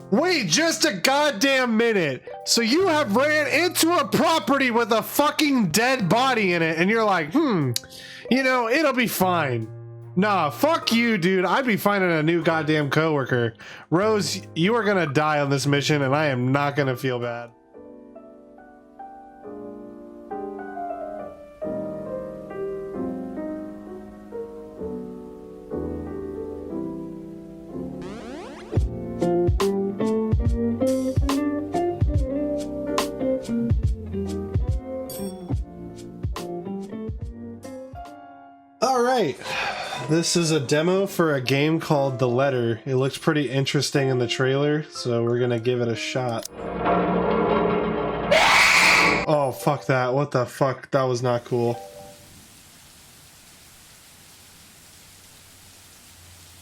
Wait just a goddamn minute. So you have ran into a property with a fucking dead body in it, and you're like, you know, it'll be fine. Nah, fuck you, dude. I'd be finding a new goddamn coworker. Rose, you are gonna die on this mission, and I am not gonna feel bad. Alright, this is a demo for a game called The Letter. It looks pretty interesting in the trailer, so we're gonna give it a shot. Oh, fuck that. What the fuck? That was not cool.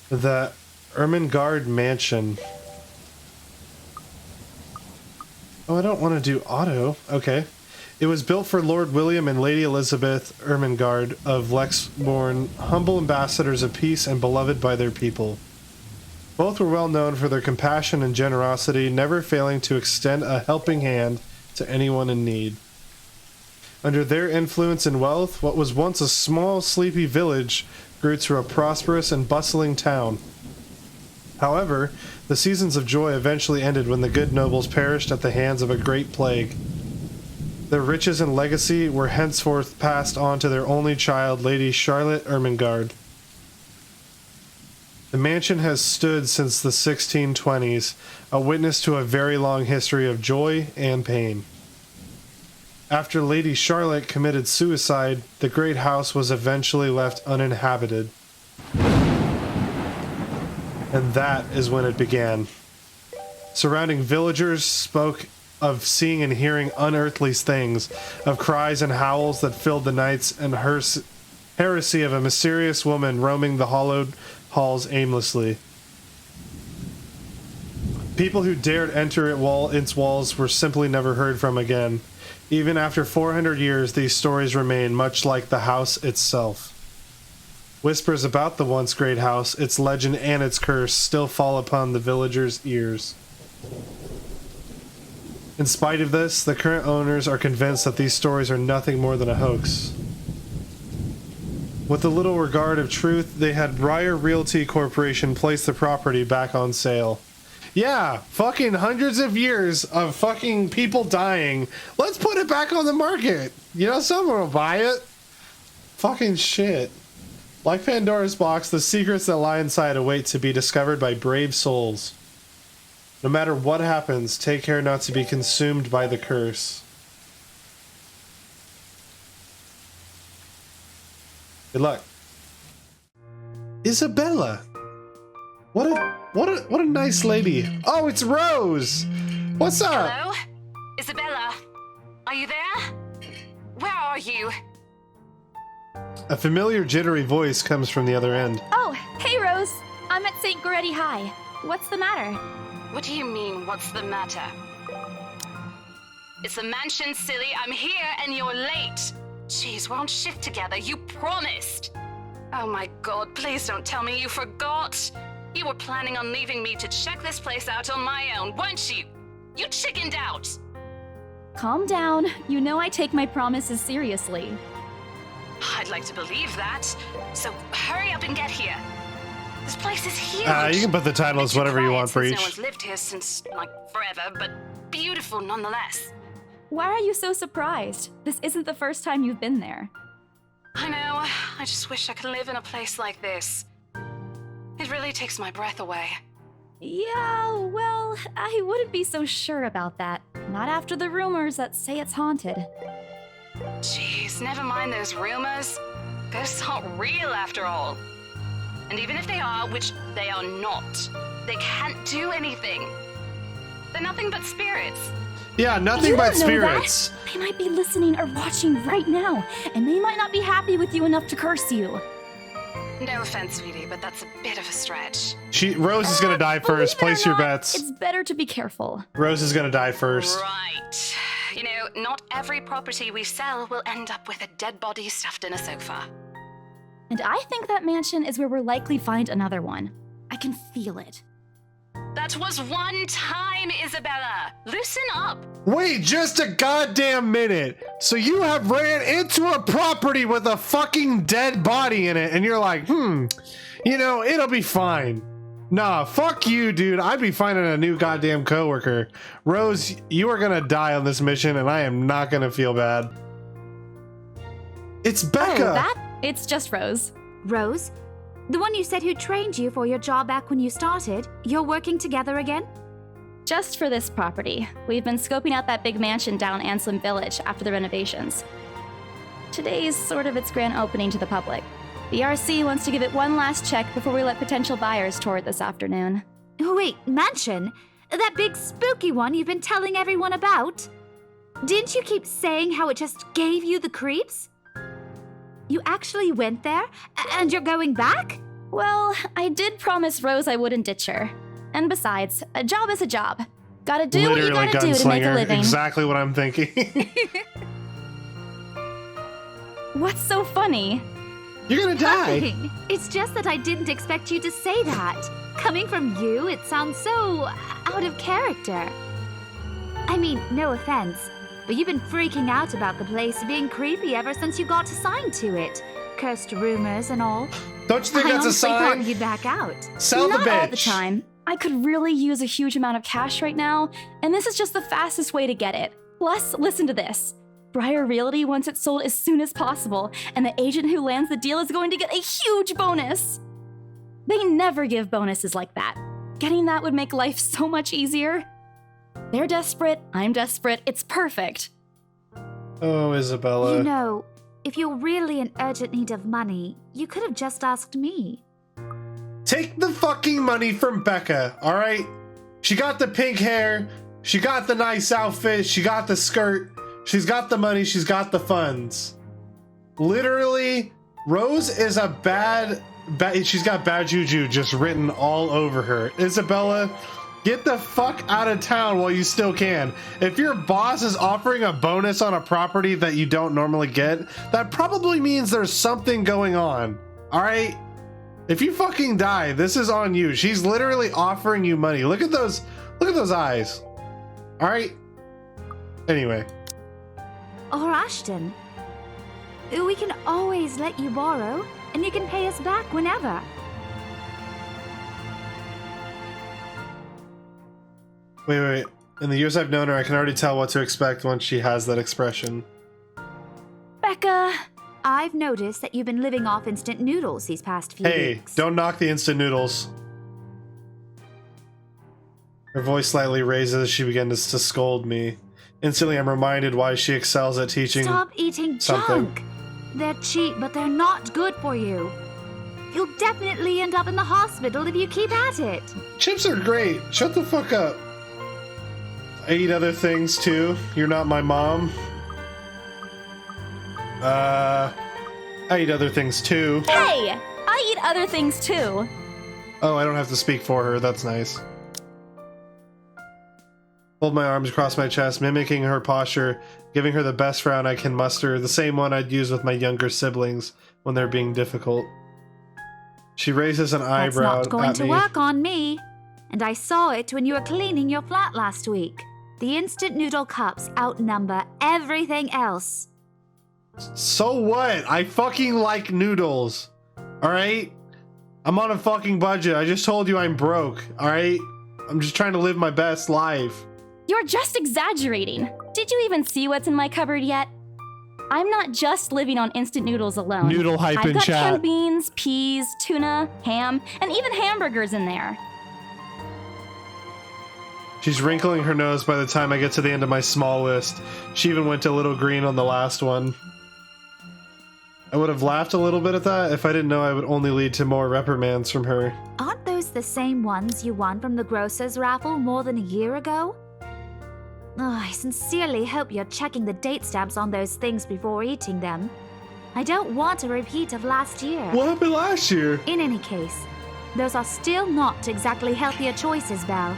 The Ermengarde Mansion. Oh, I don't want to do auto. Okay. It was built for Lord William and Lady Elizabeth Ermengarde of Lexbourne, humble ambassadors of peace and beloved by their people. Both were well known for their compassion and generosity, never failing to extend a helping hand to anyone in need. Under their influence and wealth, what was once a small, sleepy village grew to a prosperous and bustling town. However, the seasons of joy eventually ended when the good nobles perished at the hands of a great plague. Their riches and legacy were henceforth passed on to their only child, Lady Charlotte Ermengarde. The mansion has stood since the 1620s, a witness to a very long history of joy and pain. After Lady Charlotte committed suicide, the great house was eventually left uninhabited. And that is when it began. Surrounding villagers spoke of seeing and hearing unearthly things, of cries and howls that filled the nights, and heresy of a mysterious woman roaming the hollowed halls aimlessly. People who dared enter its walls were simply never heard from again. Even after 400 years, these stories remain, much like the house itself. Whispers about the once great house, its legend and its curse, still fall upon the villagers' ears. In spite of this, the current owners are convinced that these stories are nothing more than a hoax. With a little regard of truth, they had Briar Realty Corporation place the property back on sale. Yeah, fucking hundreds of years of fucking people dying. Let's put it back on the market. You know, someone will buy it. Fucking shit. Like Pandora's box, the secrets that lie inside await to be discovered by brave souls. No matter what happens, take care not to be consumed by the curse. Good luck. Isabella! What a nice lady. Oh, it's Rose! What's up? Hello? Isabella? Are you there? Where are you? A familiar jittery voice comes from the other end. Oh, hey Rose! I'm at St. Goretti High. What's the matter? What do you mean, what's the matter? It's the mansion, silly. I'm here and you're late. Jeez, we're on shift together. You promised. Oh my god, please don't tell me you forgot. You were planning on leaving me to check this place out on my own, weren't you? You chickened out. Calm down. You know I take my promises seriously. I'd like to believe that. So hurry up and get here. This place is huge. You can put the title as whatever you want for each. No one's lived here since, like, forever, but beautiful nonetheless. Why are you so surprised? This isn't the first time you've been there. I know. I just wish I could live in a place like this. It really takes my breath away. Yeah, well, I wouldn't be so sure about that. Not after the rumors that say it's haunted. Jeez, never mind those rumors. Ghosts aren't real after all. And even if they are, which they are not, they can't do anything. They're nothing but spirits. Yeah, nothing but spirits. They might be listening or watching right now, and they might not be happy with you enough to curse you. No offense, sweetie, but that's a bit of a stretch. Rose is gonna die first. Place your bets. It's better to be careful. Rose is gonna die first. Right. You know, not every property we sell will end up with a dead body stuffed in a sofa. And I think that mansion is where we'll likely find another one. I can feel it. That was one time, Isabella. Loosen up. Wait just a goddamn minute. So you have ran into a property with a fucking dead body in it, and you're like, you know, it'll be fine. Nah, fuck you, dude. I'd be finding a new goddamn coworker. Rose, you are gonna die on this mission, and I am not gonna feel bad. It's Becca. It's just Rose. Rose? The one you said who trained you for your job back when you started? You're working together again? Just for this property. We've been scoping out that big mansion down Anselm Village after the renovations. Today's sort of its grand opening to the public. The RC wants to give it one last check before we let potential buyers tour it this afternoon. Oh, wait, mansion? That big spooky one you've been telling everyone about? Didn't you keep saying how it just gave you the creeps? You actually went there? And you're going back? Well, I did promise Rose I wouldn't ditch her. And besides, a job is a job. Gotta do what you gotta do to make a living. Exactly what I'm thinking. What's so funny? You're gonna die. Nothing. It's just that I didn't expect you to say that. Coming from you, it sounds so out of character. I mean, no offense, but you've been freaking out about the place being creepy ever since you got assigned to it. Cursed rumors and all. Don't you think that's a sign? I honestly thought you'd back out. Sell the bitch. Not all the time. I could really use a huge amount of cash right now, and this is just the fastest way to get it. Plus, listen to this. Briar Realty wants it sold as soon as possible, and the agent who lands the deal is going to get a huge bonus. They never give bonuses like that. Getting that would make life so much easier. They're desperate, I'm desperate, it's perfect. Oh, Isabella. You know, if you're really in urgent need of money, you could have just asked me. Take the fucking money from Becca, all right? She got the pink hair, she got the nice outfit, she got the skirt, she's got the money, she's got the funds. Literally, Rose is a bad, she's got bad juju just written all over her. Isabella, get the fuck out of town while you still can. If your boss is offering a bonus on a property that you don't normally get, that probably means there's something going on, all right? If you fucking die, this is on you. She's literally offering you money. Look at those eyes. All right? Anyway. Or Ashton. We can always let you borrow, and you can pay us back whenever. Wait. In the years I've known her, I can already tell what to expect once she has that expression. Becca! I've noticed that you've been living off instant noodles these past few weeks. Don't knock the instant noodles. Her voice slightly raises as she begins to scold me. Instantly, I'm reminded why she excels at teaching. Stop eating something. junk. They're cheap, but they're not good for you. You'll definitely end up in the hospital if you keep at it. Chips are great. Shut the fuck up. I eat other things too. You're not my mom. I eat other things too. Hey! I eat other things too. Oh, I don't have to speak for her. That's nice. Hold my arms across my chest, mimicking her posture, giving her the best frown I can muster, the same one I'd use with my younger siblings when they're being difficult. She raises an eyebrow That's not going at to me. work on me. And I saw it when you were cleaning your flat last week. The instant noodle cups outnumber everything else. So what? I fucking like noodles. Alright? I'm on a fucking budget. I just told you I'm broke. Alright? I'm just trying to live my best life. You're just exaggerating. Did you even see what's in my cupboard yet? I'm not just living on instant noodles alone. Noodle hype I've in got chat. canned beans, peas, tuna, ham, and even hamburgers in there. She's wrinkling her nose by the time I get to the end of my small list. She even went a little green on the last one. I would have laughed a little bit at that if I didn't know I would only lead to more reprimands from her. Aren't those the same ones you won from the grocer's raffle more than a year ago? Oh, I sincerely hope you're checking the date stamps on those things before eating them. I don't want a repeat of last year. What happened last year? In any case, those are still not exactly healthier choices, Belle.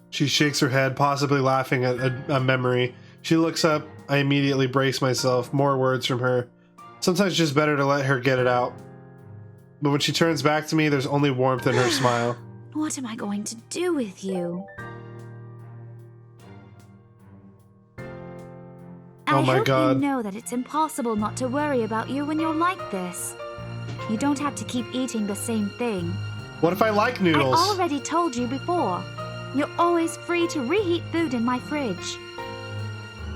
She shakes her head, possibly laughing at a memory. She looks up. I immediately brace myself. More words from her. Sometimes it's just better to let her get it out. But when she turns back to me, there's only warmth in her smile. What am I going to do with you? Oh my God. I hope you know that it's impossible not to worry about you when you're like this. You don't have to keep eating the same thing. What if I like noodles? I already told you before. You're always free to reheat food in my fridge.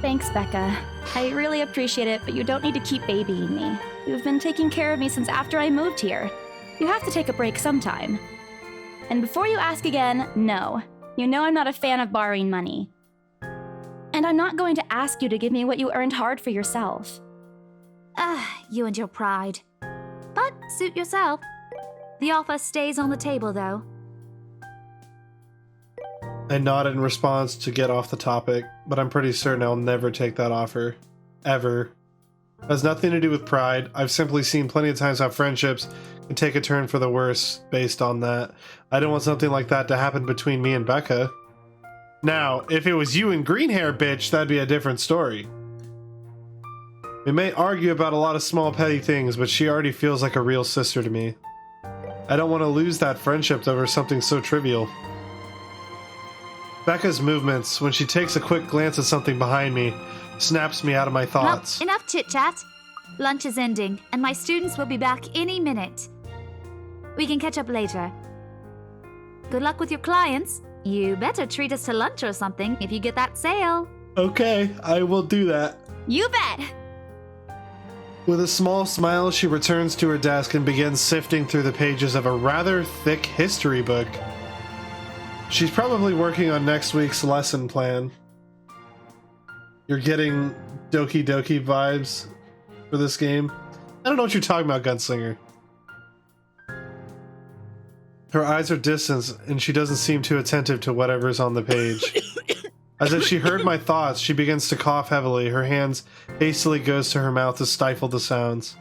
Thanks, Becca. I really appreciate it, but you don't need to keep babying me. You've been taking care of me since after I moved here. You have to take a break sometime. And before you ask again, no. You know I'm not a fan of borrowing money. And I'm not going to ask you to give me what you earned hard for yourself. You and your pride. But suit yourself. The offer stays on the table, though. I nodded in response to get off the topic, but I'm pretty certain I'll never take that offer. Ever. It has nothing to do with pride. I've simply seen plenty of times how friendships can take a turn for the worse based on that. I don't want something like that to happen between me and Becca. Now, if it was you and green hair, bitch, that'd be a different story. We may argue about a lot of small petty things, but she already feels like a real sister to me. I don't want to lose that friendship over something so trivial. Becca's movements, when she takes a quick glance at something behind me, snaps me out of my thoughts. Well, enough chit-chat. Lunch is ending, and my students will be back any minute. We can catch up later. Good luck with your clients. You better treat us to lunch or something if you get that sale. Okay, I will do that. You bet! With a small smile, she returns to her desk and begins sifting through the pages of a rather thick history book. She's probably working on next week's lesson plan. You're getting Doki Doki vibes for this game? I don't know what you're talking about, Gunslinger. Her eyes are distant, and she doesn't seem too attentive to whatever's on the page. As if she heard my thoughts, she begins to cough heavily. Her hands hastily goes to her mouth to stifle the sounds.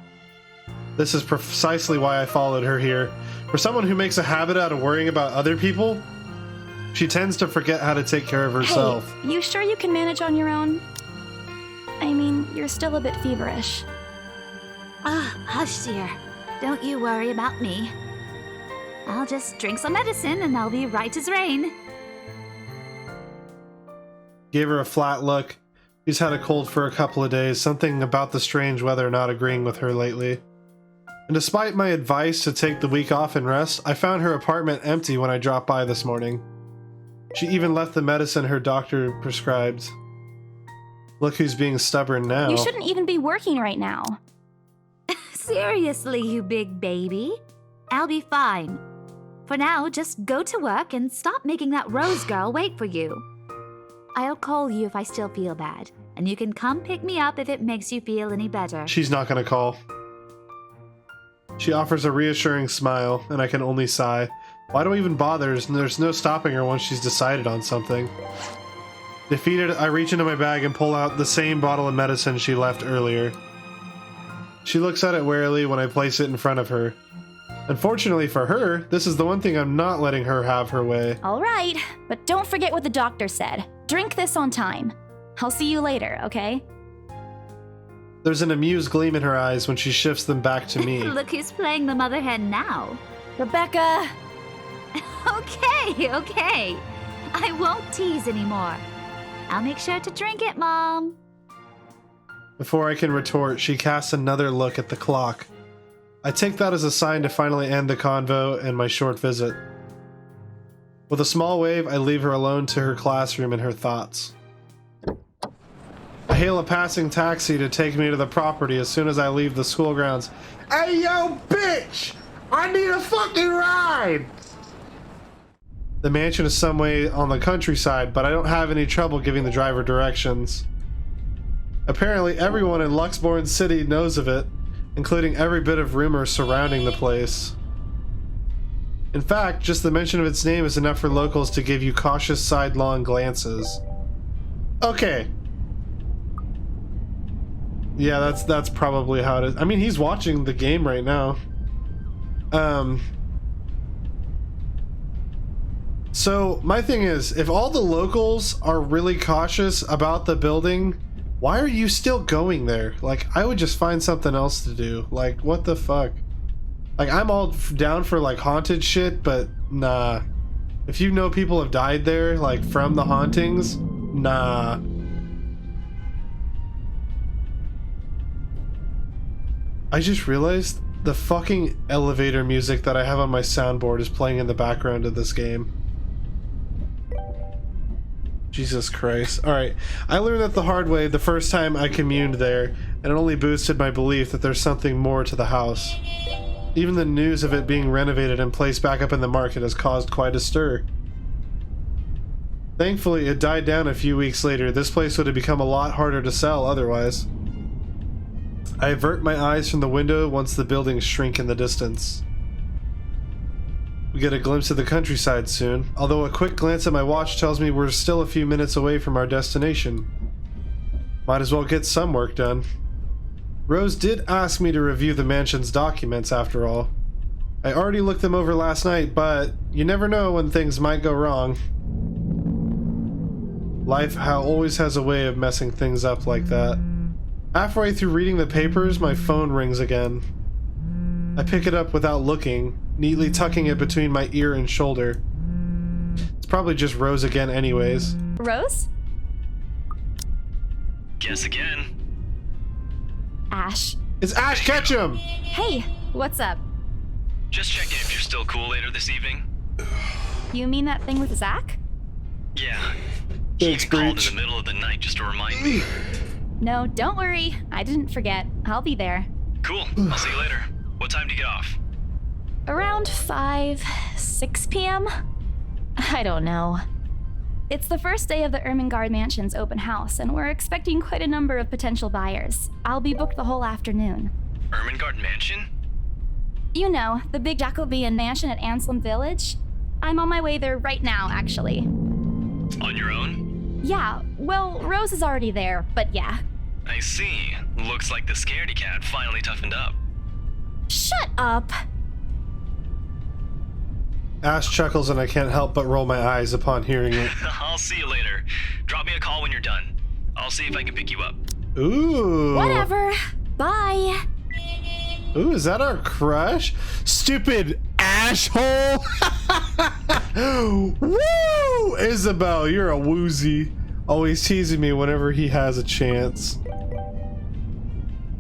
This is precisely why I followed her here. For someone who makes a habit out of worrying about other people, she tends to forget how to take care of herself. Hey, you sure you can manage on your own? I mean, you're still a bit feverish. Hush, dear. Don't you worry about me. I'll just drink some medicine and I'll be right as rain. Gave her a flat look. She's had a cold for a couple of days, something about the strange weather not agreeing with her lately. And despite my advice to take the week off and rest, I found her apartment empty when I dropped by this morning. She even left the medicine her doctor prescribed. Look who's being stubborn now. You shouldn't even be working right now. Seriously, you big baby. I'll be fine. For now, just go to work and stop making that Rose girl wait for you. I'll call you if I still feel bad, and you can come pick me up if it makes you feel any better. She's not gonna call. She offers a reassuring smile, and I can only sigh. Why do I even bother? There's no stopping her once she's decided on something. Defeated, I reach into my bag and pull out the same bottle of medicine she left earlier. She looks at it warily when I place it in front of her. Unfortunately for her, this is the one thing I'm not letting her have her way. All right, but don't forget what the doctor said. Drink this on time. I'll see you later, okay? There's an amused gleam in her eyes when she shifts them back to me. Look who's playing the mother hen now. Rebecca! Okay. I won't tease anymore. I'll make sure to drink it, Mom. Before I can retort, she casts another look at the clock. I take that as a sign to finally end the convo and my short visit. With a small wave, I leave her alone to her classroom and her thoughts. I hail a passing taxi to take me to the property as soon as I leave the school grounds. Hey yo, bitch! I need a fucking ride! The mansion is some way on the countryside, but I don't have any trouble giving the driver directions. Apparently everyone in Luxborn City knows of it, including every bit of rumor surrounding the place. In fact, just the mention of its name is enough for locals to give you cautious sidelong glances. Okay. Yeah, that's probably how it is. I mean, he's watching the game right now. So my thing is, if all the locals are really cautious about the building, why are you still going there? Like, I would just find something else to do. Like, what the fuck? Like, I'm all down for, like, haunted shit, but nah. If you know people have died there, like, from the hauntings, nah. I just realized the fucking elevator music that I have on my soundboard is playing in the background of this game. Jesus Christ. Alright, I learned that the hard way the first time I communed there, and it only boosted my belief that there's something more to the house. Even the news of it being renovated and placed back up in the market has caused quite a stir. Thankfully, it died down a few weeks later. This place would have become a lot harder to sell otherwise. I avert my eyes from the window once the buildings shrink in the distance. We get a glimpse of the countryside soon, although a quick glance at my watch tells me we're still a few minutes away from our destination. Might as well get some work done. Rose did ask me to review the mansion's documents after all. I already looked them over last night, but you never know when things might go wrong. Life always has a way of messing things up like that. Halfway through reading the papers, my phone rings again. I pick it up without looking, neatly tucking it between my ear and shoulder. It's probably just Rose again anyways. Rose? Guess again. Ash. It's Ash Ketchum! Hey, what's up? Just checking if you're still cool later this evening. You mean that thing with Zach? Yeah. He Thanks, called in Breach. the middle of the night just to remind me. No, don't worry. I didn't forget. I'll be there. Cool. I'll see you later. What time do you get off? Around 6 p.m.? I don't know. It's the first day of the Ermengarde Mansion's open house, and we're expecting quite a number of potential buyers. I'll be booked the whole afternoon. Ermengarde Mansion? You know, the big Jacobean mansion at Anselm Village? I'm on my way there right now, actually. On your own? Yeah, well, Rose is already there, but yeah. I see. Looks like the scaredy cat finally toughened up. Shut up! Ash chuckles and I can't help but roll my eyes upon hearing it. I'll see you later. Drop me a call when you're done. I'll see if I can pick you up. Ooh. Whatever. Bye. Ooh, is that our crush? Stupid asshole! Woo! Isabel, you're a woozy. Always teasing me whenever he has a chance.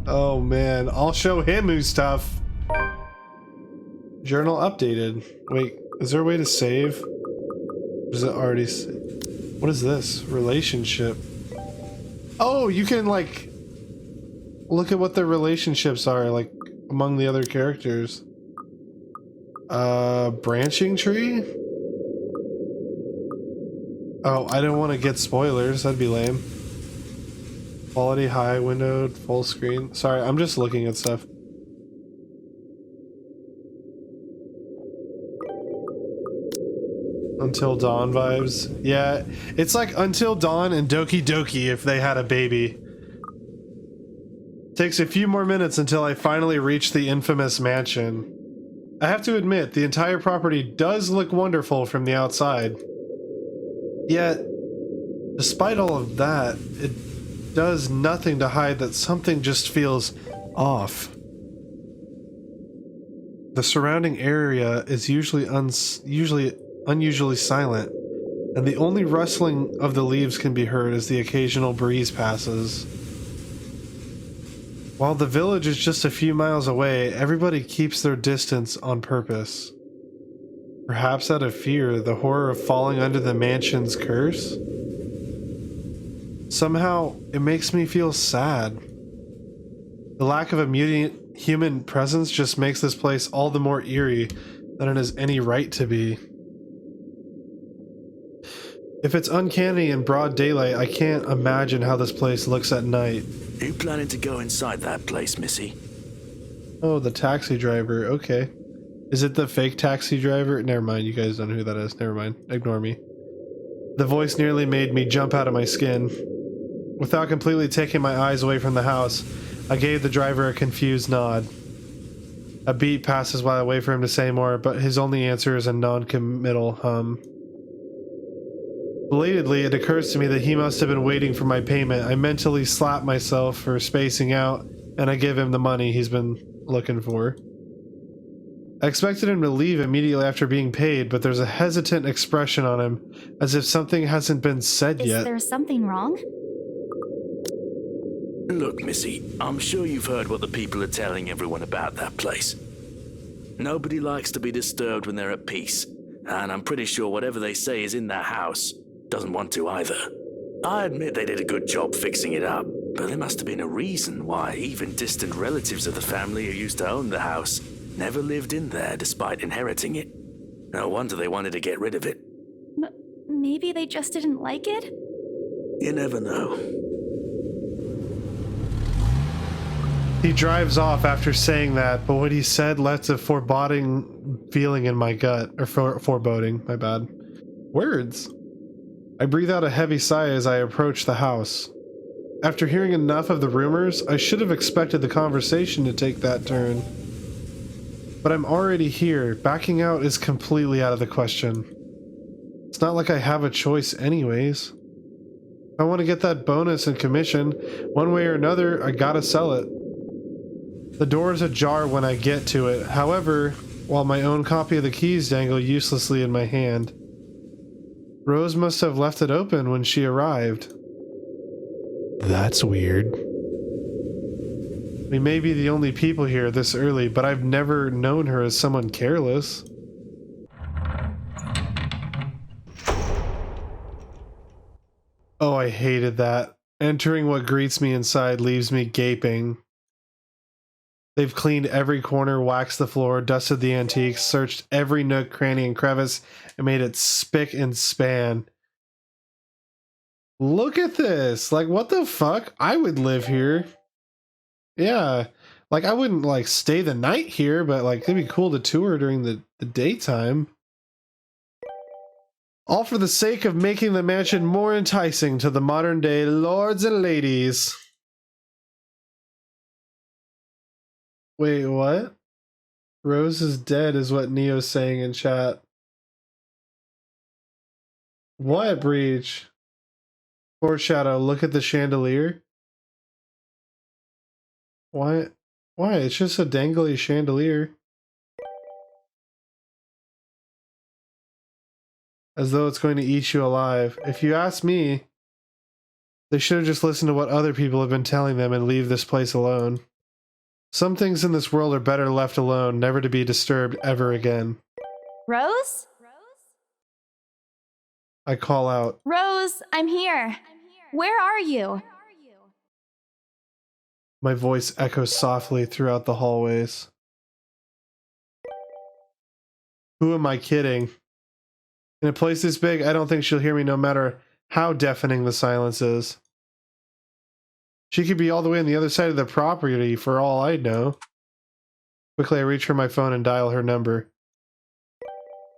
Oh man, I'll show him who's tough. Journal updated. Wait, is there a way to save? Or is it already what is this? Relationship. Oh, you can like look at what their relationships are like among the other characters. Branching tree? Oh, I don't want to get spoilers. That'd be lame. Quality high, windowed, full screen. Sorry, I'm just looking at stuff. Until Dawn vibes. Yeah, it's like Until Dawn and Doki Doki if they had a baby. Takes a few more minutes until I finally reach the infamous mansion. I have to admit, the entire property does look wonderful from the outside. Yet, despite all of that, it does nothing to hide that something just feels off. The surrounding area is usually unusually silent, and the only rustling of the leaves can be heard as the occasional breeze passes. While the village is just a few miles away, everybody keeps their distance on purpose. Perhaps out of fear, the horror of falling under the mansion's curse? Somehow, it makes me feel sad. The lack of immediate human presence just makes this place all the more eerie than it has any right to be. If it's uncanny in broad daylight, I can't imagine how this place looks at night. You planning to go inside that place, Missy? Oh, the taxi driver. Okay. Is it the fake taxi driver? Never mind, you guys don't know who that is. Never mind. Ignore me. The voice nearly made me jump out of my skin. Without completely taking my eyes away from the house, I gave the driver a confused nod. A beat passes while I wait for him to say more, but his only answer is a non-committal hum. Belatedly, it occurs to me that he must have been waiting for my payment. I mentally slap myself for spacing out, and I give him the money he's been looking for. I expected him to leave immediately after being paid, but there's a hesitant expression on him, as if something hasn't been said Is yet. there something wrong? Look, Missy, I'm sure you've heard what the people are telling everyone about that place. Nobody likes to be disturbed when they're at peace, and I'm pretty sure whatever they say is in that house doesn't want to either. I admit they did a good job fixing it up, but there must have been a reason why even distant relatives of the family who used to own the house never lived in there despite inheriting it. No wonder they wanted to get rid of it. Maybe they just didn't like it? You never know. He drives off after saying that, but what he said left a foreboding feeling in my gut. Or foreboding, my bad. Words. I breathe out a heavy sigh as I approach the house. After hearing enough of the rumors, I should have expected the conversation to take that turn. But I'm already here. Backing out is completely out of the question. It's not like I have a choice anyways. If I want to get that bonus and commission, one way or another, I gotta sell it. The door is ajar when I get to it, however, while my own copy of the keys dangle uselessly in my hand. Rose must have left it open when she arrived. That's weird. We may be the only people here this early, but I've never known her as someone careless. Oh, I hated that. Entering what greets me inside leaves me gaping. They've cleaned every corner, waxed the floor, dusted the antiques, searched every nook, cranny, and crevice, and made it spick and span. Look at this! Like, what the fuck? I would live here. Yeah. Like, I wouldn't, like, stay the night here, but, like, it'd be cool to tour during the daytime. All for the sake of making the mansion more enticing to the modern-day lords and ladies. Wait, what? Rose is dead is what Neo's saying in chat. What, Breach? Foreshadow, look at the chandelier. Why? Why? It's just a dangly chandelier. As though it's going to eat you alive. If you ask me, they should have just listened to what other people have been telling them and leave this place alone. Some things in this world are better left alone, never to be disturbed ever again. Rose? I call out. Rose, I'm here. Where are you? My voice echoes softly throughout the hallways. Who am I kidding? In a place this big, I don't think she'll hear me no matter how deafening the silence is. She could be all the way on the other side of the property for all I know. Quickly, I reach for my phone and dial her number.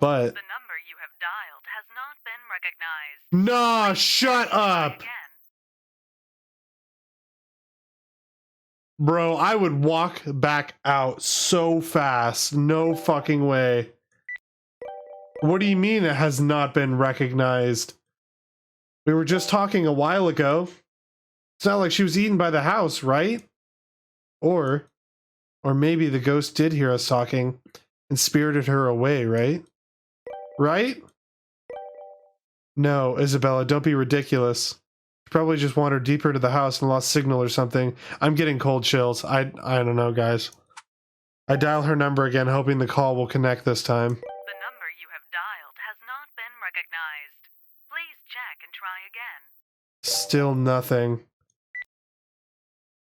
But... The number you have dialed has not been recognized. Nah, shut up! Again. Bro, I would walk back out so fast. No fucking way. What do you mean it has not been recognized? We were just talking a while ago. It's not like she was eaten by the house, right? Or maybe the ghost did hear us talking and spirited her away, right? Right? No, Isabella, don't be ridiculous. She probably just wandered deeper into the house and lost signal or something. I'm getting cold chills. I don't know, guys. I dial her number again, hoping the call will connect this time. The number you have dialed has not been recognized. Please check and try again. Still nothing.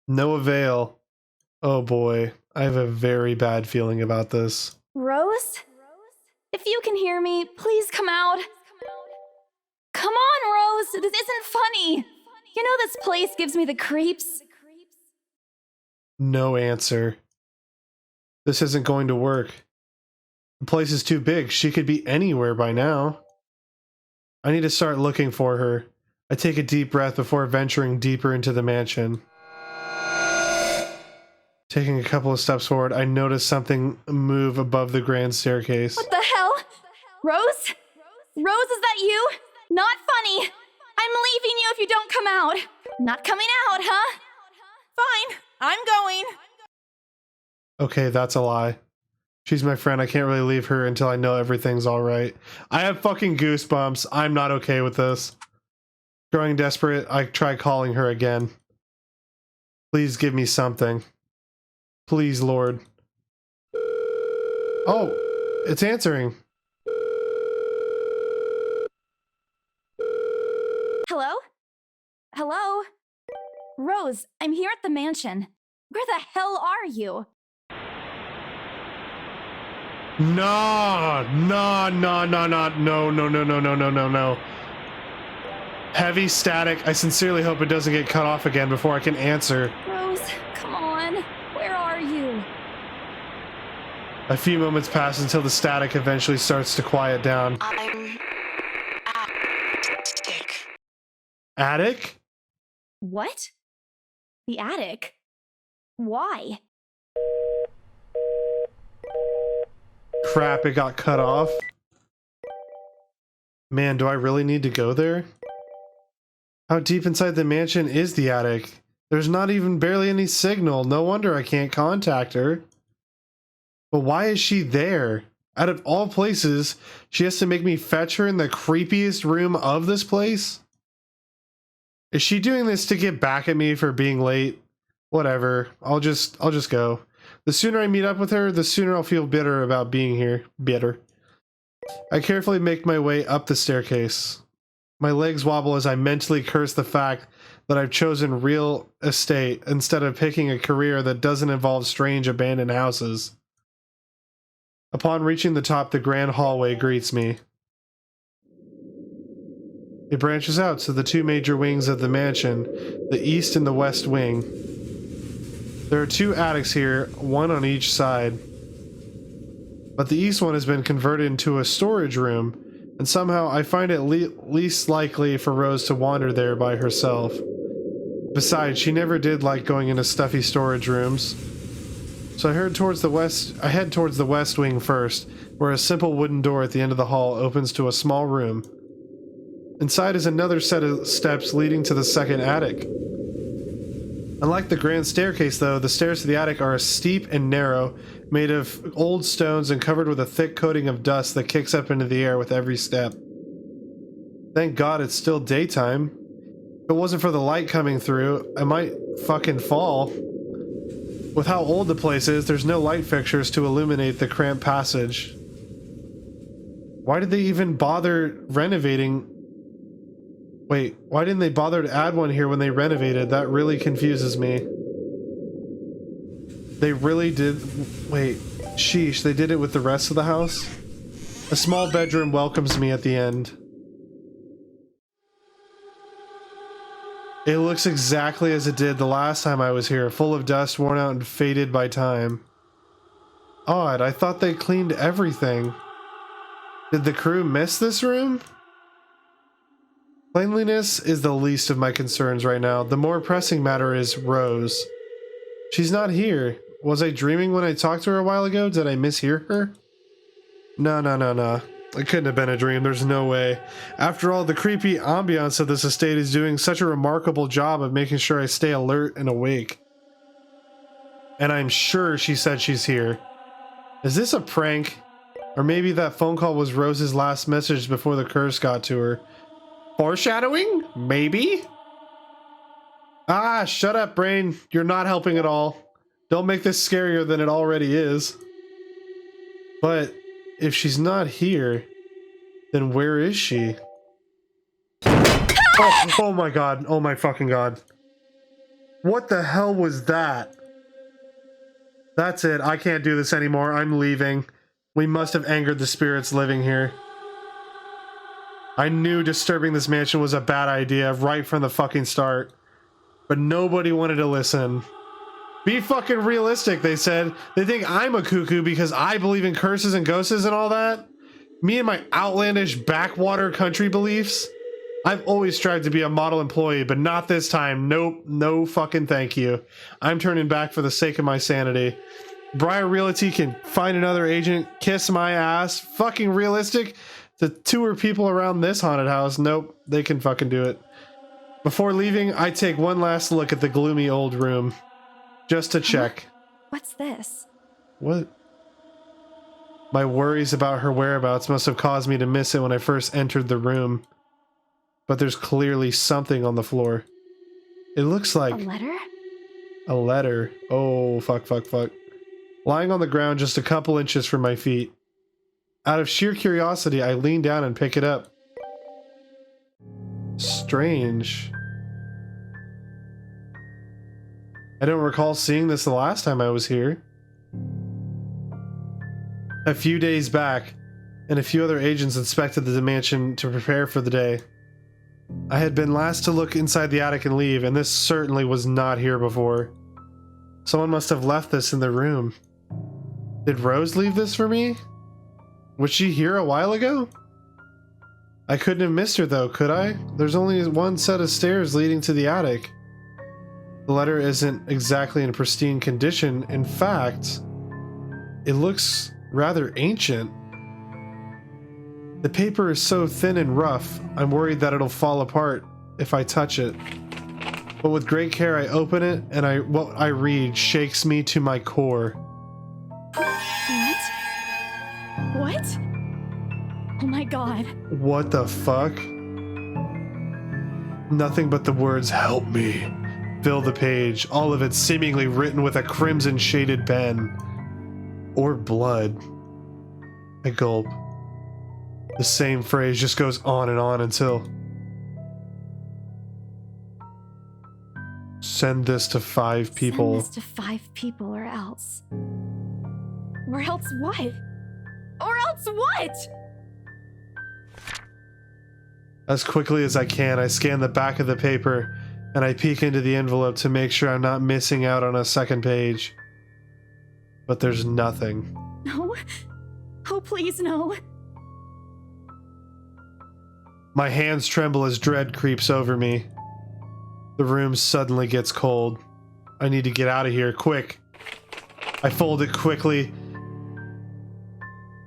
No avail. Oh boy, I have a very bad feeling about this. Rose? If you can hear me, please come out. Come on, Rose! This isn't funny! You know this place gives me the creeps. No answer. This isn't going to work. The place is too big. She could be anywhere by now. I need to start looking for her. I take a deep breath before venturing deeper into the mansion. Taking a couple of steps forward, I notice something move above the grand staircase. What the hell? Rose? Rose, is that you? Not funny. I'm leaving you if you don't come out. Not coming out, huh? Fine, I'm going. Okay, that's a lie. She's my friend. I can't really leave her until I know everything's alright. I have fucking goosebumps. I'm not okay with this. Growing desperate, I try calling her again. Please give me something. Please, Lord. Oh, it's answering. Hello? Hello? Rose, I'm here at the mansion. Where the hell are you? No. Heavy static. I sincerely hope it doesn't get cut off again before I can answer. Rose, come on. Where are you? A few moments pass until the static eventually starts to quiet down. I'm attic. Attic? What? The attic? Why? Crap, it got cut off. Man, do I really need to go there? How deep inside the mansion is the attic? There's not even barely any signal. No wonder I can't contact her. But why is she there? Out of all places, she has to make me fetch her in the creepiest room of this place? Is she doing this to get back at me for being late? Whatever. I'll just go. The sooner I meet up with her, the sooner I'll feel bitter about being here. Bitter. I carefully make my way up the staircase. My legs wobble as I mentally curse the fact that I've chosen real estate instead of picking a career that doesn't involve strange abandoned houses. Upon reaching the top, the grand hallway greets me. It branches out to the two major wings of the mansion, the east and the west wing. There are two attics here, one on each side. But the east one has been converted into a storage room, and somehow I find it least likely for Rose to wander there by herself. Besides, she never did like going into stuffy storage rooms. So I head towards the west wing first, where a simple wooden door at the end of the hall opens to a small room. Inside is another set of steps leading to the second attic. Unlike the grand staircase, though, the stairs to the attic are steep and narrow, made of old stones and covered with a thick coating of dust that kicks up into the air with every step. Thank God it's still daytime. If it wasn't for the light coming through, I might fucking fall. With how old the place is, there's no light fixtures to illuminate the cramped passage. Why did they even bother renovating? Wait, why didn't they bother to add one here when they renovated? That really confuses me. They really did... Wait, sheesh, they did it with the rest of the house? A small bedroom welcomes me at the end. It looks exactly as it did the last time I was here, full of dust, worn out and faded by time. Odd, I thought they cleaned everything. Did the crew miss this room? Cleanliness is the least of my concerns right now. The more pressing matter is Rose. She's not here. Was I dreaming when I talked to her a while ago? Did I mishear her? No. It couldn't have been a dream. There's no way. After all, the creepy ambiance of this estate is doing such a remarkable job of making sure I stay alert and awake. And I'm sure she said she's here. Is this a prank? Or maybe that phone call was Rose's last message before the curse got to her. Foreshadowing? Maybe? Ah, shut up, brain. You're not helping at all. Don't make this scarier than it already is. But if she's not here, then where is she? Oh my god. Oh my fucking god. What the hell was that? That's it. I can't do this anymore. I'm leaving. We must have angered the spirits living here. I knew disturbing this mansion was a bad idea right from the fucking start. But nobody wanted to listen. Be fucking realistic, they said. They think I'm a cuckoo because I believe in curses and ghosts and all that. Me and my outlandish backwater country beliefs. I've always tried to be a model employee, but not this time. Nope, no fucking thank you. I'm turning back for the sake of my sanity. Briar Realty can find another agent, kiss my ass. Fucking realistic? To tour people around this haunted house? Nope, they can fucking do it. Before leaving, I take one last look at the gloomy old room. Just to check. What's this? What? My worries about her whereabouts must have caused me to miss it when I first entered the room. But there's clearly something on the floor. It looks like... A letter? A letter. Oh, fuck, fuck, fuck. Lying on the ground just a couple inches from my feet. Out of sheer curiosity, I lean down and pick it up. Strange. I don't recall seeing this the last time I was here. A few days back, and a few other agents inspected the mansion to prepare for the day. I had been last to look inside the attic and leave, and this certainly was not here before. Someone must have left this in the room. Did Rose leave this for me? Was she here a while ago? I couldn't have missed her though, could I? There's only one set of stairs leading to the attic. The letter isn't exactly in pristine condition. In fact, it looks rather ancient. The paper is so thin and rough, I'm worried that it'll fall apart if I touch it. But with great care, I open it, and what I read shakes me to my core. What? What? Oh my god. What the fuck? Nothing but the words, "Help me," fill the page, all of it seemingly written with a crimson shaded pen. Or blood. I gulp. The same phrase just goes on and on until... Send this to 5 people. Send this to 5 people or else. Or else what? Or else what? As quickly as I can, I scan the back of the paper and I peek into the envelope to make sure I'm not missing out on a second page. But there's nothing. No. Oh, please, no. My hands tremble as dread creeps over me. The room suddenly gets cold. I need to get out of here, quick. I fold it quickly.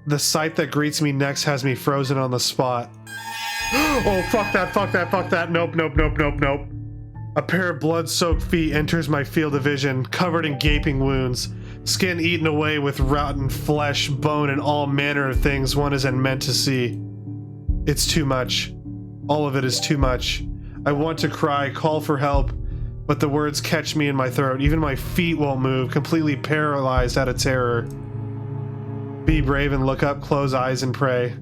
The sight that greets me next has me frozen on the spot. Oh, fuck that, fuck that, fuck that. Nope, nope, nope, nope, nope. A pair of blood-soaked feet enters my field of vision, covered in gaping wounds. Skin eaten away with rotten flesh, bone, and all manner of things one isn't meant to see. It's too much. All of it is too much. I want to cry, call for help, but the words catch me in my throat. Even my feet won't move, completely paralyzed out of terror. Be brave and look up, close eyes and pray.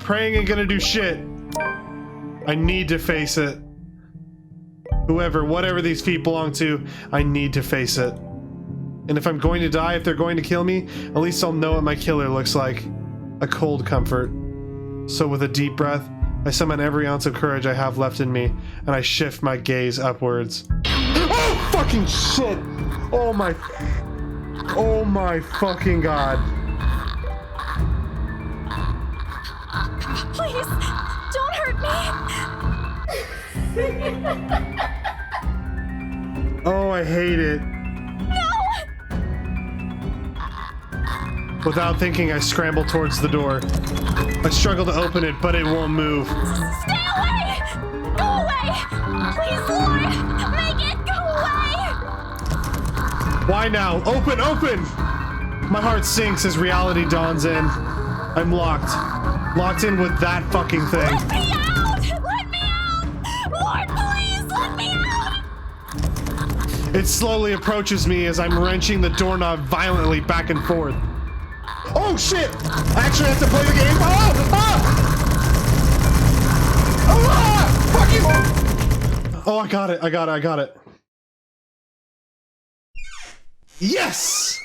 Praying ain't gonna do shit. I need to face it. Whoever, whatever these feet belong to, I need to face it. And if I'm going to die, if they're going to kill me, at least I'll know what my killer looks like. A cold comfort. So with a deep breath, I summon every ounce of courage I have left in me, and I shift my gaze upwards. Oh, fucking shit! Oh my fucking god. Please, don't hurt me. Oh, I hate it. Without thinking, I scramble towards the door. I struggle to open it, but it won't move. Stay away! Go away! Please, Lord! Make it go away! Why now? Open, open! My heart sinks as reality dawns in. I'm locked. Locked in with that fucking thing. Let me out! Let me out! Lord, please, let me out! It slowly approaches me as I'm wrenching the doorknob violently back and forth. Oh shit! I actually have to play the game. Oh! Ah! Fucking! Oh, I got it. I got it. I got it. Yes!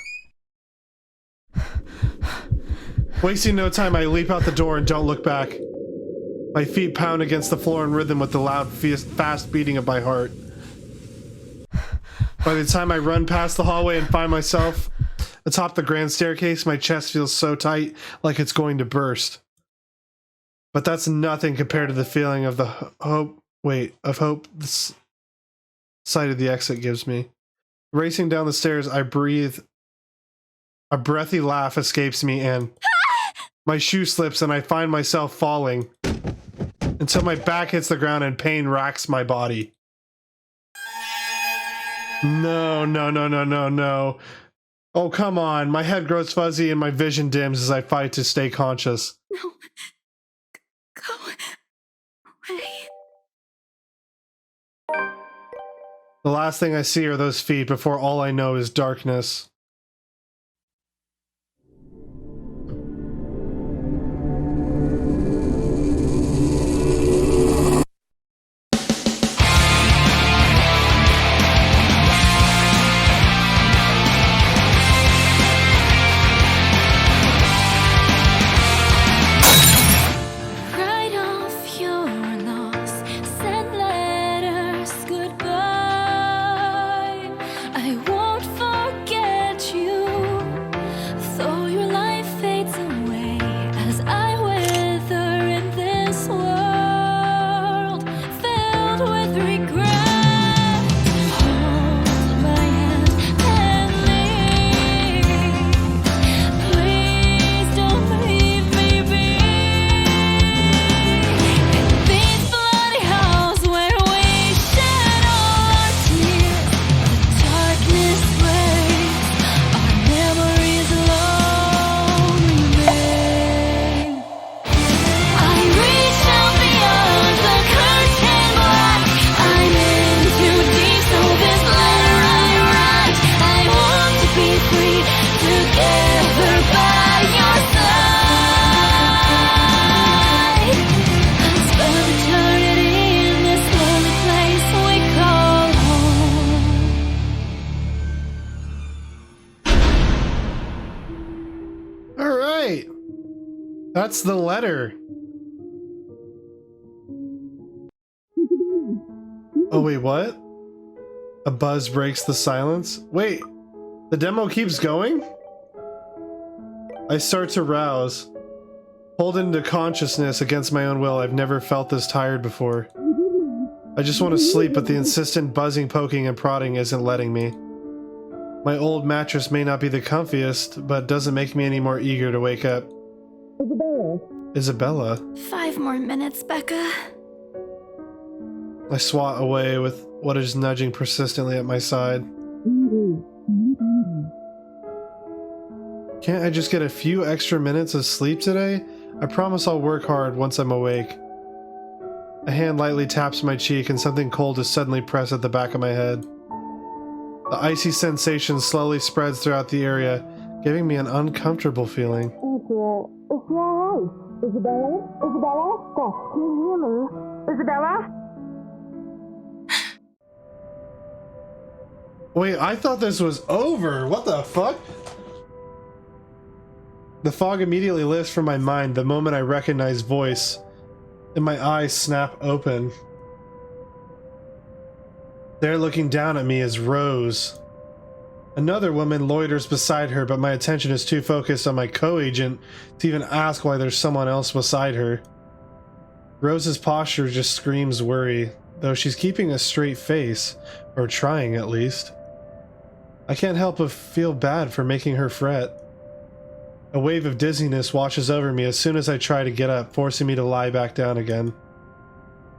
Wasting no time, I leap out the door and don't look back. My feet pound against the floor in rhythm with the loud, fast beating of my heart. By the time I run past the hallway and find myself atop the grand staircase, my chest feels so tight, like it's going to burst. But that's nothing compared to the feeling of the hope the sight of the exit gives me. Racing down the stairs, I breathe. A breathy laugh escapes me and my shoe slips and I find myself falling until my back hits the ground and pain racks my body. No, no, no, no, no, no. Oh, come on. My head grows fuzzy and my vision dims as I fight to stay conscious. No. Go away. The last thing I see are those feet before all I know is darkness. Write off your loss, send letters goodbye. I won't forget you, though your life fades away as I wither in this world filled with regret. Hold my hand and leave. Please don't leave me be. In these bloody halls where we shed all our tears, the darkness breaks, our memories alone remain. I reach out beyond the curtain black. I'm in too deep, so this letter I write. I want to be free, together by your side. And spend eternity in this lonely place we call home. All right. That's the letter. Oh, wait, what? A buzz breaks the silence. Wait, the demo keeps going? I start to rouse. Pulled into consciousness against my own will. I've never felt this tired before. I just want to sleep, but the insistent buzzing, poking, and prodding isn't letting me. My old mattress may not be the comfiest, but doesn't make me any more eager to wake up. Isabella? 5 more minutes, Becca. I swat away with what is nudging persistently at my side. Can't I just get a few extra minutes of sleep today? I promise I'll work hard once I'm awake. A hand lightly taps my cheek and something cold is suddenly pressed at the back of my head. The icy sensation slowly spreads throughout the area, giving me an uncomfortable feeling. Wait, I thought this was over. What the fuck? The fog immediately lifts from my mind the moment I recognize voice, and my eyes snap open. There looking down at me is Rose. Another woman loiters beside her, but my attention is too focused on my co-agent to even ask why there's someone else beside her. Rose's posture just screams worry, though she's keeping a straight face, or trying at least. I can't help but feel bad for making her fret. A wave of dizziness washes over me as soon as I try to get up, forcing me to lie back down again.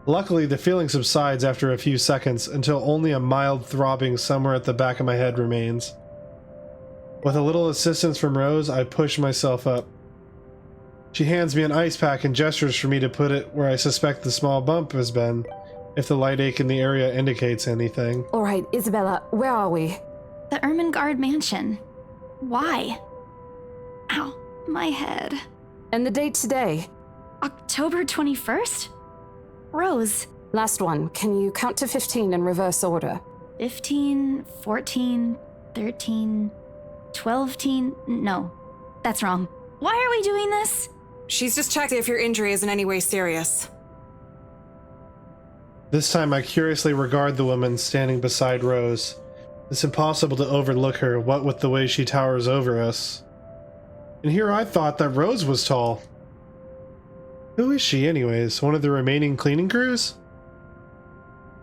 Luckily, the feeling subsides after a few seconds until only a mild throbbing somewhere at the back of my head remains. With a little assistance from Rose, I push myself up. She hands me an ice pack and gestures for me to put it where I suspect the small bump has been, if the light ache in the area indicates anything. All right, Isabella, where are we? The Ermengarde mansion. Why? Ow, my head. And the date today? October 21st? Rose. Last one. Can you count to 15 in reverse order? 15, 14, 13, 12 teen. No, that's wrong. Why are we doing this? She's just checked if your injury is in any way serious. This time I curiously regard the woman standing beside Rose. It's impossible to overlook her, what with the way she towers over us. And here I thought that Rose was tall. Who is she anyways? One of the remaining cleaning crews?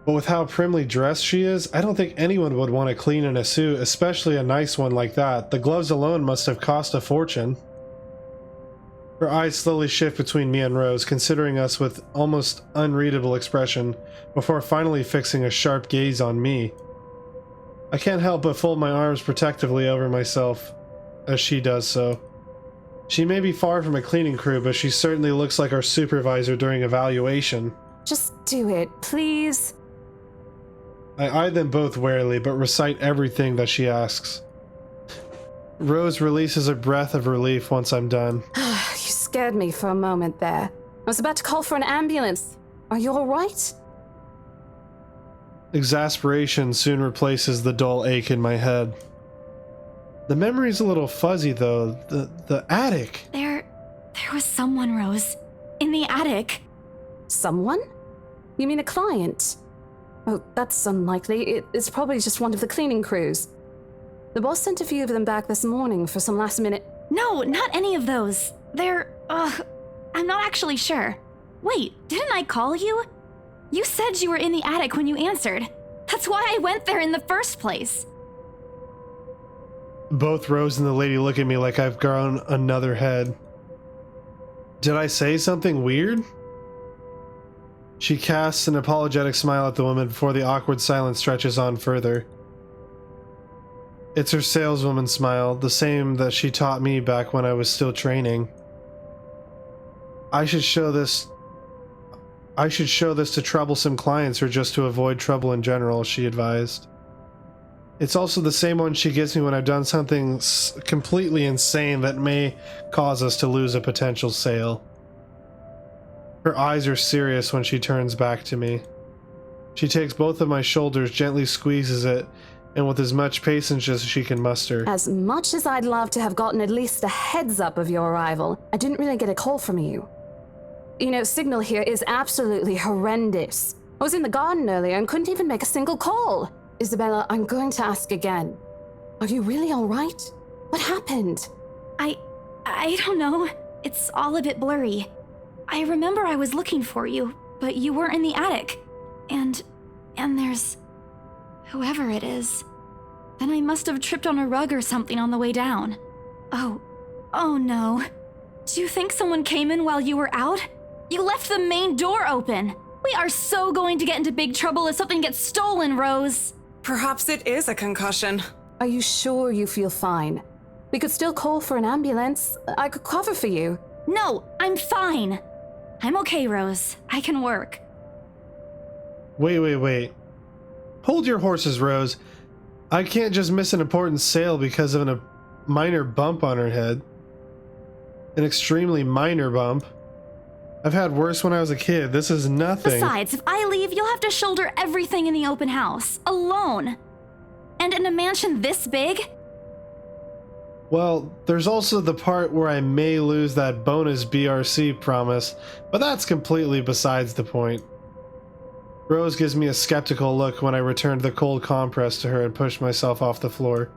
But with how primly dressed she is, I don't think anyone would want to clean in a suit, especially a nice one like that. The gloves alone must have cost a fortune. Her eyes slowly shift between me and Rose, considering us with almost unreadable expression, before finally fixing a sharp gaze on me. I can't help but fold my arms protectively over myself as she does so. She may be far from a cleaning crew, but she certainly looks like our supervisor during evaluation. Just do it, please. I eye them both warily, but recite everything that she asks. Rose releases a breath of relief once I'm done. You scared me for a moment there. I was about to call for an ambulance. Are you alright? Exasperation soon replaces the dull ache in my head. The memory's a little fuzzy, though. The attic. There was someone, Rose. In the attic. Someone? You mean a client? Oh, that's unlikely. It's probably just one of the cleaning crews. The boss sent a few of them back this morning for some last minute... No, not any of those. I'm not actually sure. Wait, didn't I call you? You said you were in the attic when you answered. That's why I went there in the first place. Both Rose and the lady look at me like I've grown another head. Did I say something weird? She casts an apologetic smile at the woman before the awkward silence stretches on further. It's her saleswoman smile, the same that she taught me back when I was still training. I should show this to troublesome clients or just to avoid trouble in general, she advised. It's also the same one she gives me when I've done something completely insane that may cause us to lose a potential sale. Her eyes are serious when she turns back to me. She takes both of my shoulders, gently squeezes it, and with as much patience as she can muster. As much as I'd love to have gotten at least a heads up of your arrival, I didn't really get a call from you. You know, signal here is absolutely horrendous. I was in the garden earlier and couldn't even make a single call. Isabella, I'm going to ask again. Are you really all right? What happened? I don't know. It's all a bit blurry. I remember I was looking for you, but you weren't in the attic. And there's... whoever it is. Then I must have tripped on a rug or something on the way down. Oh no. Do you think someone came in while you were out? You left the main door open. We are so going to get into big trouble if something gets stolen, Rose. Perhaps it is a concussion. Are you sure you feel fine? We could still call for an ambulance. I could cover for you. No, I'm fine. I'm okay, Rose. I can work. Wait. Hold your horses, Rose. I can't just miss an important sale because of a minor bump on her head. An extremely minor bump. I've had worse when I was a kid. This is nothing. Besides, if I leave, you'll have to shoulder everything in the open house. Alone. And in a mansion this big? Well, there's also the part where I may lose that bonus BRC promise, but that's completely besides the point. Rose gives me a skeptical look when I returned the cold compress to her and pushed myself off the floor.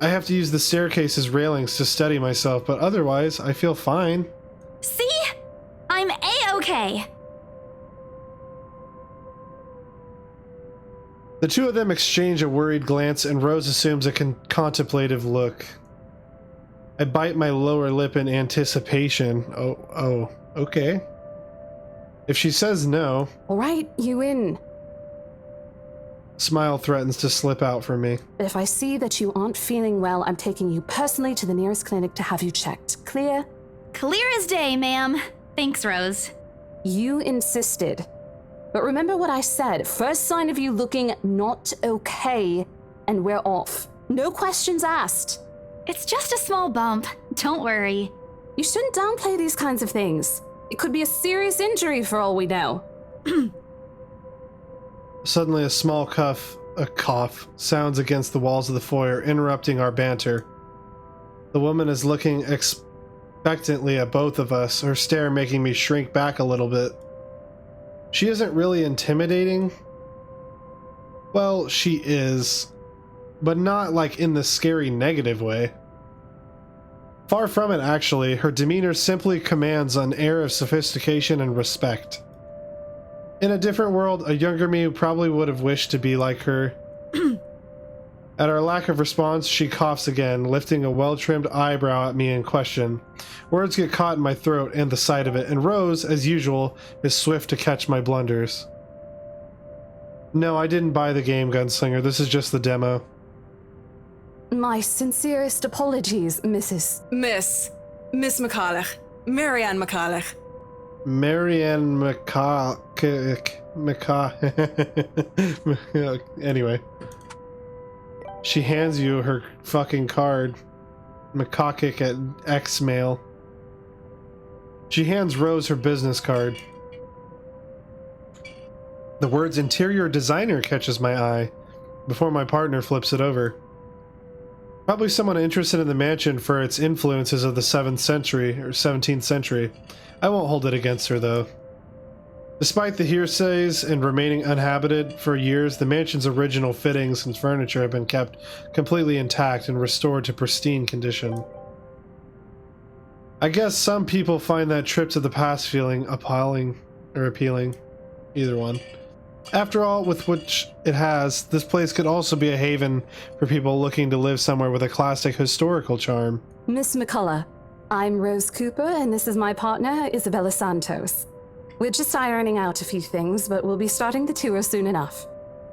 I have to use the staircase's railings to steady myself, but otherwise, I feel fine. See? I'm A-okay. The two of them exchange a worried glance, and Rose assumes a contemplative look. I bite my lower lip in anticipation. Oh, okay. If she says no... All right, you in. Smile threatens to slip out for me. But if I see that you aren't feeling well, I'm taking you personally to the nearest clinic to have you checked. Clear? Clear as day, ma'am. Thanks, Rose. You insisted. But remember what I said. First sign of you looking not okay, and we're off. No questions asked. It's just a small bump. Don't worry. You shouldn't downplay these kinds of things. It could be a serious injury for all we know. Suddenly a small cough sounds against the walls of the foyer, interrupting our banter. The woman is looking expectantly at both of us, her stare making me shrink back a little bit. She isn't really intimidating. Well, she is, but not like in the scary negative way. Far from it, actually. Her demeanor simply commands an air of sophistication and respect. In a different world, a younger me probably would have wished to be like her. At our lack of response, she coughs again, lifting a well-trimmed eyebrow at me in question. Words get caught in my throat and the sight of it, and Rose, as usual, is swift to catch my blunders. No, I didn't buy the game, Gunslinger. This is just the demo. My sincerest apologies, Mrs. Miss McCulloch. Marianne McCulloch. Marianne Anyway. She hands you her fucking card. McCulloch at Xmail. She hands Rose her business card. The words interior designer catches my eye before my partner flips it over. Probably someone interested in the mansion for its influences of the 7th century or 17th century. I won't hold it against her though. Despite the hearsays and remaining uninhabited for years, the mansion's original fittings and furniture have been kept completely intact and restored to pristine condition. I guess some people find that trip to the past feeling appalling or appealing. Either one. After all, with which it has, this place could also be a haven for people looking to live somewhere with a classic historical charm. Miss McCullough, I'm Rose Cooper, and this is my partner, Isabella Santos. We're just ironing out a few things, but we'll be starting the tour soon enough.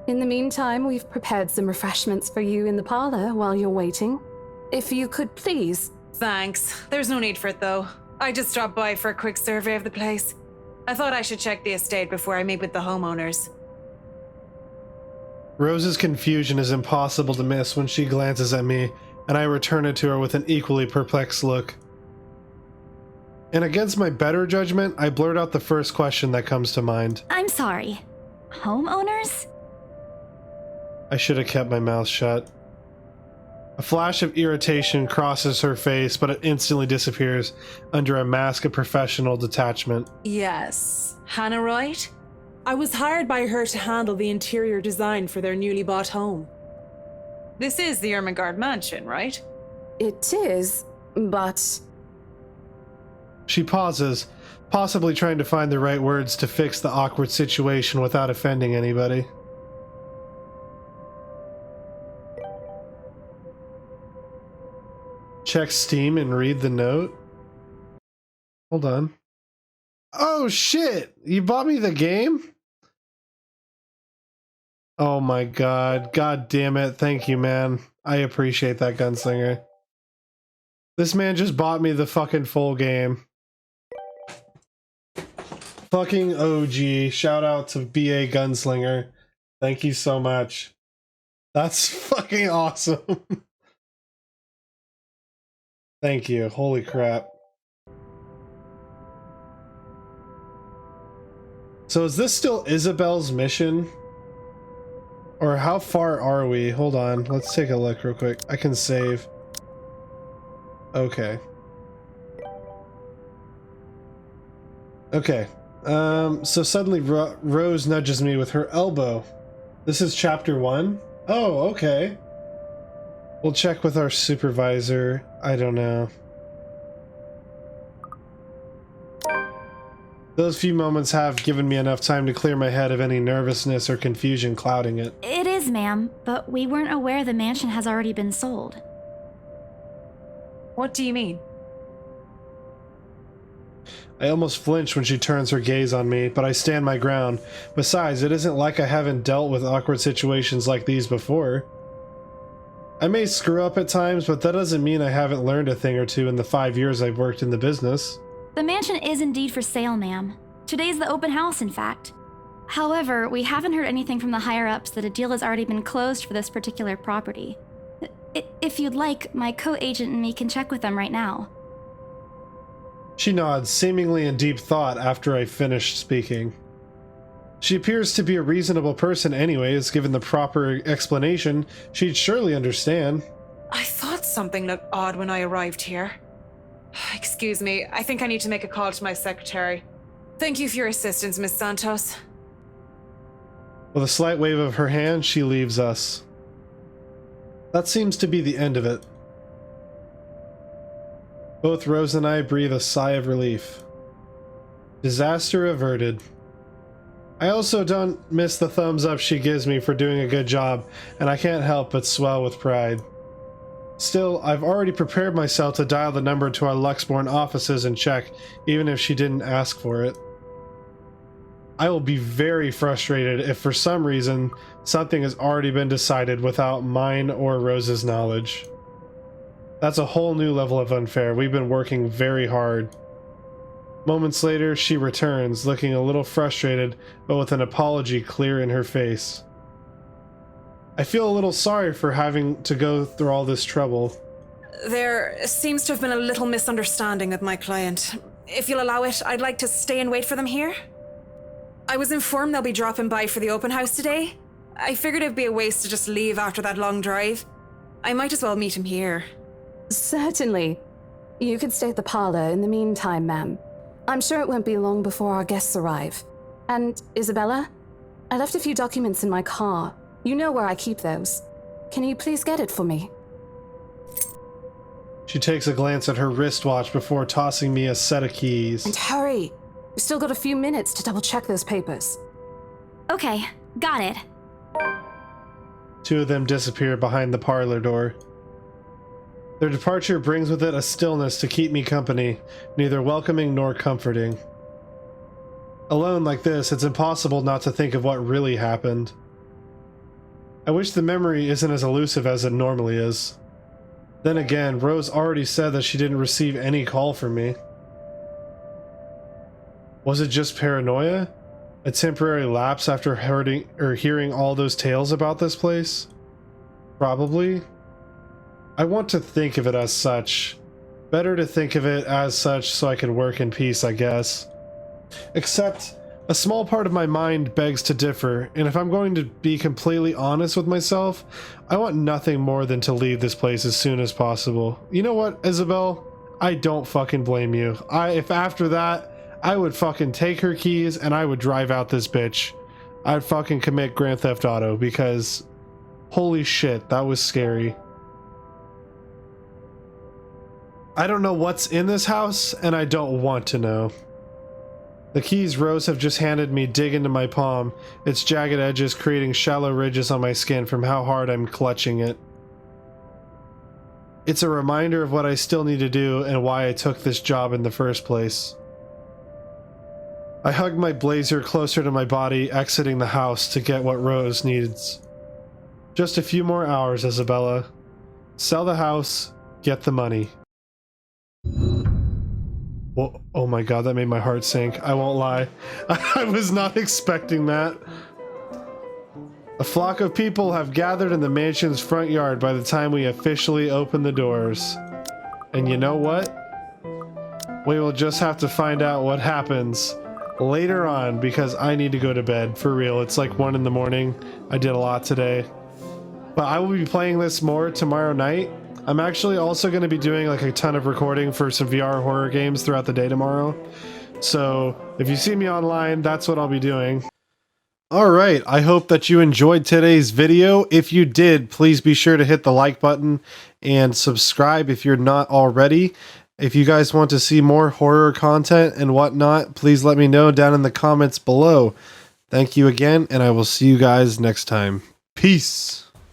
In the meantime, we've prepared some refreshments for you in the parlor while you're waiting. If you could please... Thanks. There's no need for it, though. I just dropped by for a quick survey of the place. I thought I should check the estate before I meet with the homeowners. Rose's confusion is impossible to miss when she glances at me, and I return it to her with an equally perplexed look. And against my better judgment, I blurt out the first question that comes to mind. I'm sorry. Homeowners? I should have kept my mouth shut. A flash of irritation crosses her face, but it instantly disappears under a mask of professional detachment. Yes. Hannah, right? I was hired by her to handle the interior design for their newly bought home. This is the Ermengarde mansion, right? It is, but... She pauses, possibly trying to find the right words to fix the awkward situation without offending anybody. Check Steam and read the note. Hold on. Oh shit! You bought me the game? Oh my god. God damn it. Thank you, man. I appreciate that, Gunslinger. This man just bought me the fucking full game. Fucking OG. Shout out to BA Gunslinger. Thank you so much. That's fucking awesome. Thank you. Holy crap. So is this still Isabel's mission? Or how far are we? Hold on. Let's take a look real quick. I can save. Okay. Okay. So suddenly Rose nudges me with her elbow. This is chapter 1? Oh, okay. We'll check with our supervisor. I don't know. Those few moments have given me enough time to clear my head of any nervousness or confusion clouding it. It is, ma'am, but we weren't aware the mansion has already been sold. What do you mean? I almost flinch when she turns her gaze on me, but I stand my ground. Besides, it isn't like I haven't dealt with awkward situations like these before. I may screw up at times, but that doesn't mean I haven't learned a thing or two in the 5 years I've worked in the business. The mansion is indeed for sale, ma'am. Today's the open house, in fact. However, we haven't heard anything from the higher-ups that a deal has already been closed for this particular property. If you'd like, my co-agent and me can check with them right now. She nods, seemingly in deep thought after I finished speaking. She appears to be a reasonable person anyways, given the proper explanation. She'd surely understand. I thought something looked odd when I arrived here. Excuse me, I think I need to make a call to my secretary. Thank you for your assistance, Miss Santos. With a slight wave of her hand, she leaves us. That seems to be the end of it. Both Rose and I breathe a sigh of relief. Disaster averted. I also don't miss the thumbs up she gives me for doing a good job, and I can't help but swell with pride. Still, I've already prepared myself to dial the number to our Luxbourne offices and check, even if she didn't ask for it. I will be very frustrated if for some reason something has already been decided without mine or Rose's knowledge. That's a whole new level of unfair. We've been working very hard. Moments later, she returns, looking a little frustrated, but with an apology clear in her face. I feel a little sorry for having to go through all this trouble. There seems to have been a little misunderstanding with my client. If you'll allow it, I'd like to stay and wait for them here. I was informed they'll be dropping by for the open house today. I figured it'd be a waste to just leave after that long drive. I might as well meet him here. Certainly. You could stay at the parlor in the meantime, ma'am. I'm sure it won't be long before our guests arrive. And, Isabella, I left a few documents in my car. You know where I keep those. Can you please get it for me? She takes a glance at her wristwatch before tossing me a set of keys. And hurry! We've still got a few minutes to double-check those papers. Okay, got it. Two of them disappear behind the parlor door. Their departure brings with it a stillness to keep me company, neither welcoming nor comforting. Alone like this, it's impossible not to think of what really happened. I wish the memory isn't as elusive as it normally is. Then again, Rose already said that she didn't receive any call from me. Was it just paranoia? A temporary lapse after hearing all those tales about this place? Probably. I want to think of it as such. Better to think of it as such so I can work in peace, I guess. Except, a small part of my mind begs to differ, and if I'm going to be completely honest with myself, I want nothing more than to leave this place as soon as possible. You know what, Isabel? I don't fucking blame you. If after that, I would fucking take her keys and I would drive out this bitch. I'd fucking commit Grand Theft Auto because holy shit, that was scary. I don't know what's in this house, and I don't want to know. The keys Rose have just handed me dig into my palm, its jagged edges creating shallow ridges on my skin from how hard I'm clutching it. It's a reminder of what I still need to do and why I took this job in the first place. I hug my blazer closer to my body, exiting the house to get what Rose needs. Just a few more hours, Isabella. Sell the house, get the money. Well, oh my god, that made my heart sink. I won't lie. I was not expecting that. A flock of people have gathered in the mansion's front yard by the time we officially open the doors. And you know what? We will just have to find out what happens later on because I need to go to bed. For real, it's like 1 in the morning. I did a lot today. But I will be playing this more tomorrow night. I'm actually also going to be doing like a ton of recording for some VR horror games throughout the day tomorrow. So if you see me online, that's what I'll be doing. Alright, I hope that you enjoyed today's video. If you did, please be sure to hit the like button and subscribe if you're not already. If you guys want to see more horror content and whatnot, please let me know down in the comments below. Thank you again, and I will see you guys next time. Peace!